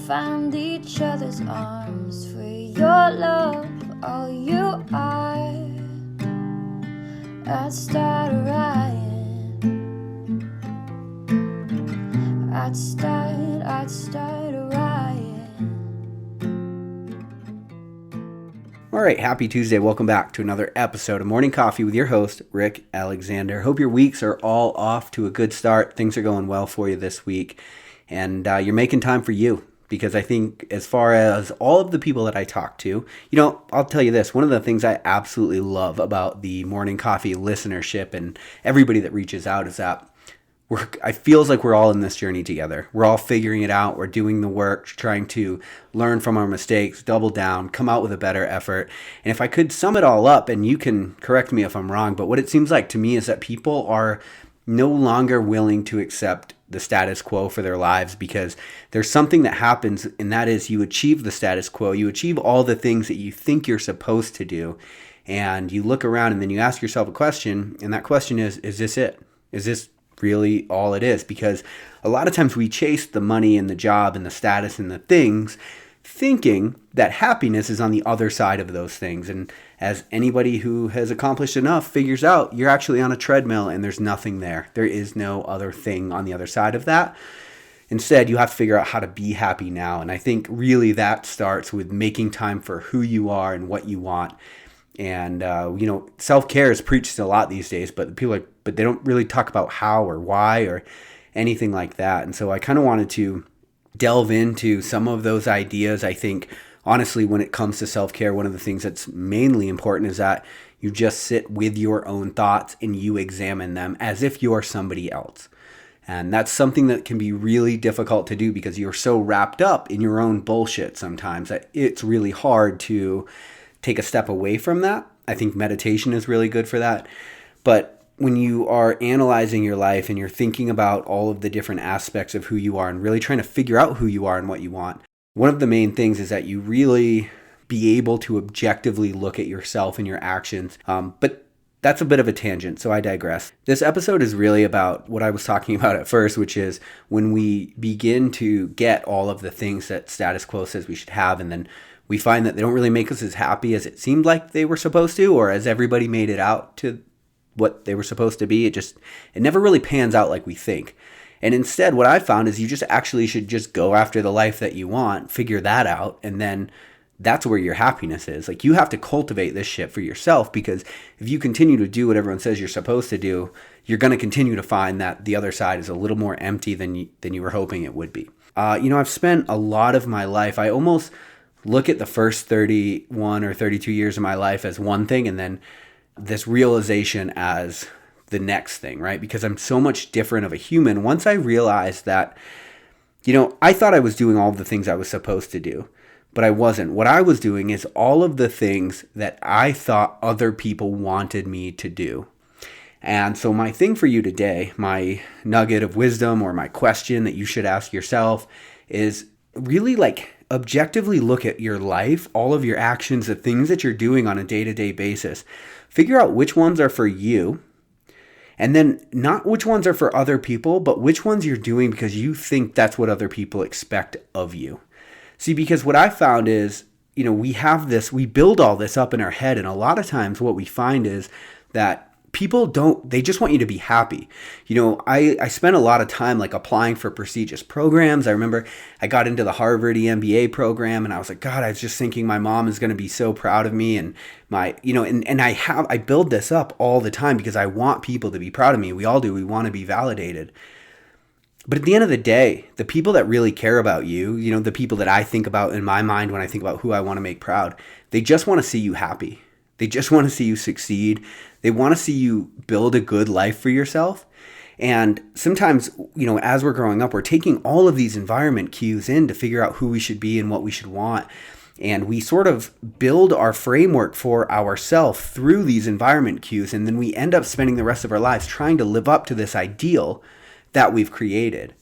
found each other's arms. For your love, all you are. I'd start a riot. I'd start a riot. All right, happy Tuesday. Welcome back to another episode of Morning Coffee with your host, Rick Alexander. Hope your weeks are all off to a good start. Things are going well for you this week. And you're making time for you. Because I think as far as all of the people that I talk to, I'll tell you this. One of the things I absolutely love about the Morning Coffee listenership and everybody that reaches out is that I feels like we're all in this journey together. We're all figuring it out. We're doing the work, trying to learn from our mistakes, double down, come out with a better effort. And if I could sum it all up, and you can correct me if I'm wrong, but what it seems like to me is that people are no longer willing to accept the status quo for their lives, because there's something that happens, and that is you achieve the status quo. You achieve all the things that you think you're supposed to do, and you look around and then you ask yourself a question, and that question is this it? Is this really all it is? Because a lot of times we chase the money and the job and the status and the things, thinking that happiness is on the other side of those things. And as anybody who has accomplished enough figures out, you're actually on a treadmill and there's nothing there. There is no other thing on the other side of that. Instead, you have to figure out how to be happy now. And I think really that starts with making time for who you are and what you want. And, self-care is preached a lot these days, but they don't really talk about how or why or anything like that. And so I kind of wanted to delve into some of those ideas. I think, honestly, when it comes to self-care, one of the things that's mainly important is that you just sit with your own thoughts and you examine them as if you're somebody else. And that's something that can be really difficult to do because you're so wrapped up in your own bullshit sometimes that it's really hard to take a step away from that. I think meditation is really good for that. But when you are analyzing your life and you're thinking about all of the different aspects of who you are and really trying to figure out who you are and what you want, one of the main things is that you really be able to objectively look at yourself and your actions. But that's a bit of a tangent, so I digress. This episode is really about what I was talking about at first, which is when we begin to get all of the things that status quo says we should have, and then we find that they don't really make us as happy as it seemed like they were supposed to, or as everybody made it out to what they were supposed to be. It never really pans out like we think. And instead, what I found is you just actually should just go after the life that you want, figure that out, and then that's where your happiness is. Like, you have to cultivate this shit for yourself, because if you continue to do what everyone says you're supposed to do, you're going to continue to find that the other side is a little more empty than you were hoping it would be. I've spent a lot of my life, I almost look at the first 31 or 32 years of my life as one thing, and then this realization as the next thing, right? Because I'm so much different of a human. Once I realized that, I thought I was doing all of the things I was supposed to do, but I wasn't. What I was doing is all of the things that I thought other people wanted me to do. And so my thing for you today, my nugget of wisdom or my question that you should ask yourself is really objectively look at your life, all of your actions, the things that you're doing on a day-to-day basis. Figure out which ones are for you, and then not which ones are for other people, but which ones you're doing because you think that's what other people expect of you. See, because what I found is, we build all this up in our head, and a lot of times what we find is that people they just want you to be happy. I spent a lot of time applying for prestigious programs. I remember I got into the Harvard MBA program, and I was like, God, I was just thinking my mom is going to be so proud of me. And I build this up all the time because I want people to be proud of me. We all do. We want to be validated. But at the end of the day, the people that really care about you, the people that I think about in my mind when I think about who I want to make proud, they just want to see you happy. They just want to see you succeed. They want to see you build a good life for yourself. And sometimes, as we're growing up, we're taking all of these environment cues in to figure out who we should be and what we should want. And we sort of build our framework for ourselves through these environment cues. And then we end up spending the rest of our lives trying to live up to this ideal that we've created.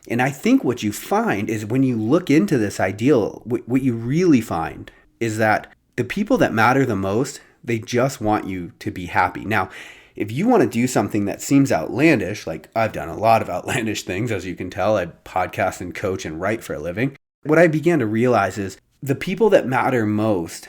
And I think what you find is when you look into this ideal, what you really find is that the people that matter the most, they just want you to be happy. Now, if you want to do something that seems outlandish, like I've done a lot of outlandish things, as you can tell, I podcast and coach and write for a living. what I began to realize is the people that matter most,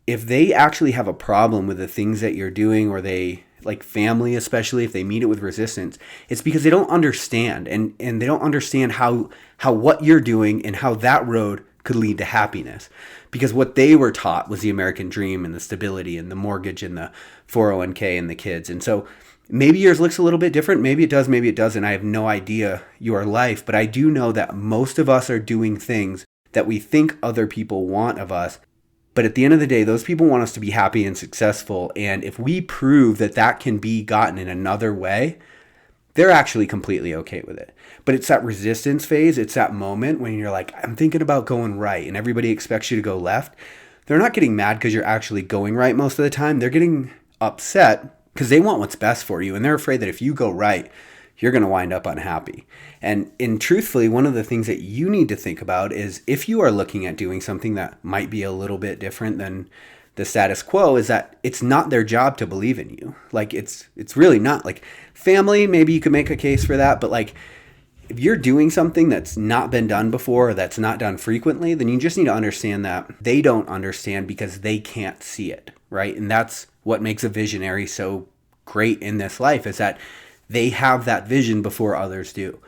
if they actually have a problem with the things that you're doing, or they, like family especially, if they meet it with resistance, it's because they don't understand, and they don't understand how what you're doing and how that road could lead to happiness. Because what they were taught was the American dream and the stability and the mortgage and the 401k and the kids. And so maybe yours looks a little bit different. Maybe it does, maybe it doesn't. I have no idea your life, but I do know that most of us are doing things that we think other people want of us. But at the end of the day, those people want us to be happy and successful. And if we prove that that can be gotten in another way, they're actually completely okay with it. But it's that resistance phase. It's that moment when you're like, I'm thinking about going right, and everybody expects you to go left. They're not getting mad because you're actually going right most of the time. They're getting upset because they want what's best for you. And they're afraid that if you go right, you're going to wind up unhappy. And truthfully, one of the things that you need to think about is, if you are looking at doing something that might be a little bit different than the status quo, is that it's not their job to believe in you. Like it's really not. Like family, maybe you could make a case for that, but like if you're doing something that's not been done before, or that's not done frequently, then you just need to understand that they don't understand because they can't see it, right? And that's what makes a visionary so great in this life, is that they have that vision before others do.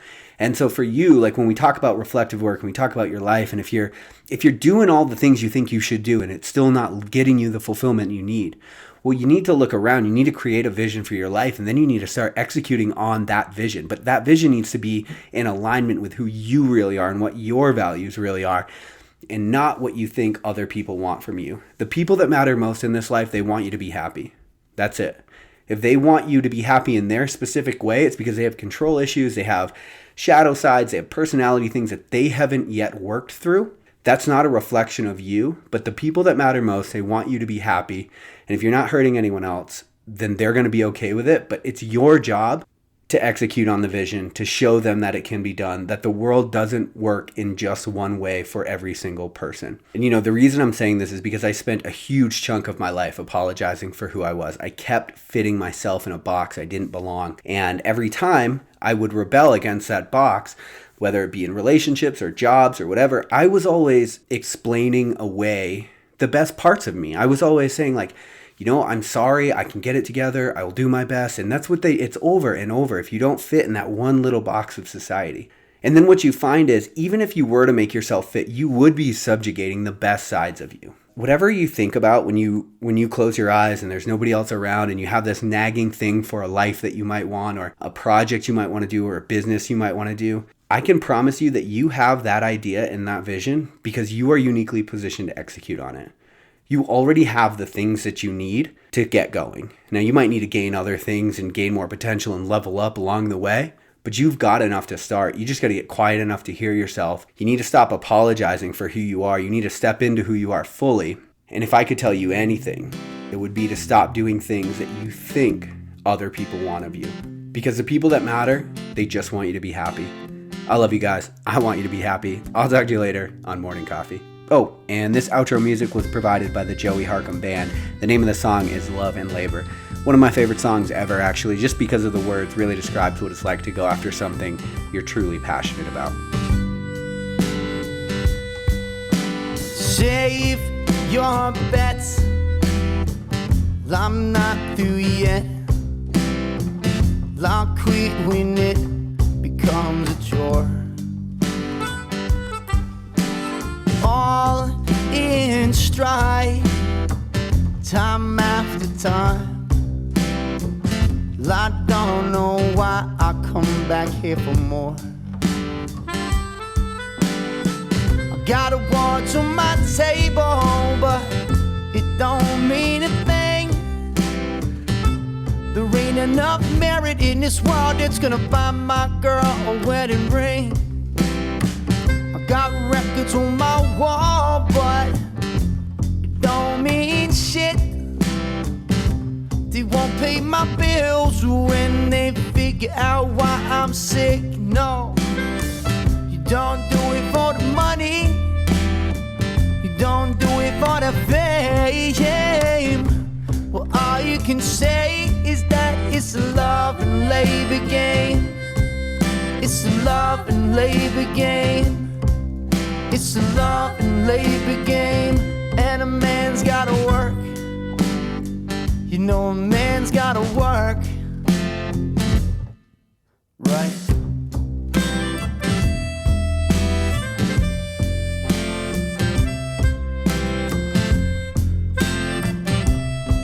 And so for you, like when we talk about reflective work and we talk about your life, and if you're doing all the things you think you should do and it's still not getting you the fulfillment you need, well, you need to look around. You need to create a vision for your life, and then you need to start executing on that vision. But that vision needs to be in alignment with who you really are and what your values really are, and not what you think other people want from you. The people that matter most in this life, they want you to be happy. That's it. If they want you to be happy in their specific way, it's because they have control issues, they have shadow sides, they have personality things that they haven't yet worked through. That's not a reflection of you, but the people that matter most, they want you to be happy. And if you're not hurting anyone else, then they're going to be okay with it. But it's your job to execute on the vision, to show them that it can be done, that the world doesn't work in just one way for every single person. And you know, the reason I'm saying this is because I spent a huge chunk of my life apologizing for who I was. I kept fitting myself in a box I didn't belong. And every time I would rebel against that box, whether it be in relationships or jobs or whatever, I was always explaining away the best parts of me. I was always saying like, you know, I'm sorry, I can get it together, I will do my best. And that's what it's over and over if you don't fit in that one little box of society. And then what you find is, even if you were to make yourself fit, you would be subjugating the best sides of you. Whatever you think about when you close your eyes and there's nobody else around, and you have this nagging thing for a life that you might want, or a project you might want to do, or a business you might want to do, I can promise you that you have that idea and that vision because you are uniquely positioned to execute on it. You already have the things that you need to get going. Now, you might need to gain other things and gain more potential and level up along the way, but you've got enough to start. You just got to get quiet enough to hear yourself. You need to stop apologizing for who you are. You need to step into who you are fully. And if I could tell you anything, it would be to stop doing things that you think other people want of you. Because the people that matter, they just want you to be happy. I love you guys. I want you to be happy. I'll talk to you later on Morning Coffee. Oh, and this outro music was provided by the Joey Harcum Band. The name of the song is Love and Labor. One of my favorite songs ever, actually, just because of the words really describes what it's like to go after something you're truly passionate about. Save your bets, I'm not through yet. I'll quit when it becomes a chore. All in stride, time after time. I don't know why I come back here for more. I got awards on my table, but it don't mean a thing. There ain't enough merit in this world that's gonna buy my girl a wedding ring. Got records on my wall, but it don't mean shit. They won't pay my bills when they figure out why I'm sick. No, you don't do it for the money, you don't do it for the fame. Well, all you can say is that it's a love and labor game. It's a love and labor game. It's a love and labor game, and a man's gotta work. You know a man's gotta work, right?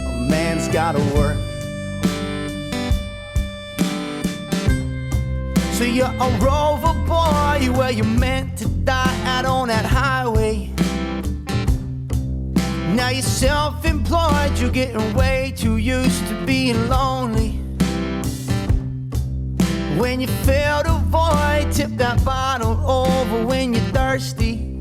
A man's gotta work. So you're a rover boy, where you're meant to die out on that highway. Now you're self-employed, you're getting way too used to being lonely. When you fill the void, tip that bottle over when you're thirsty.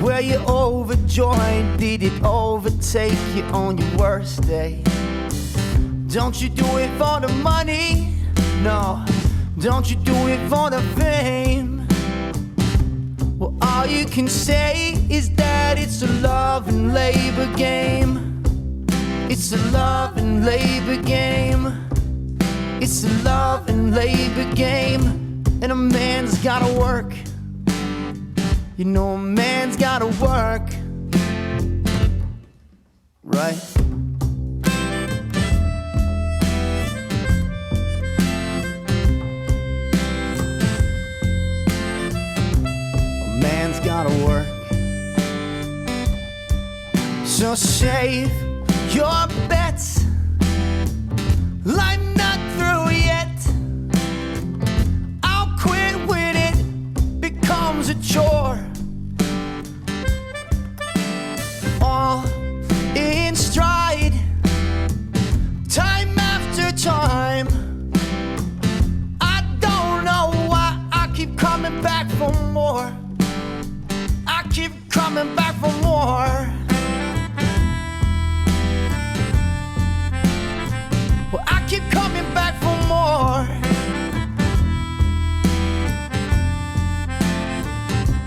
Were you overjoyed? Did it overtake you on your worst day? Don't you do it for the money? No, don't you do it for the fame? Well, all you can say is that it's a love and labor game. It's a love and labor game. It's a love and labor game, and a man's gotta work. You know a man's gotta work, right? Gotta work. So save your bets. I'm not through yet. I'll quit when it becomes a chore. All in stride, time after time. I don't know why I keep coming back for more. I keep coming back for more. Well, I keep coming back for more.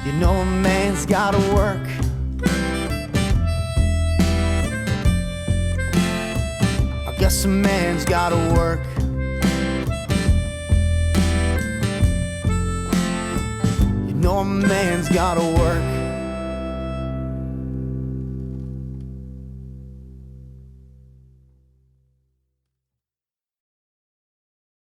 You know a man's gotta work. I guess a man's gotta work. You know a man's gotta work.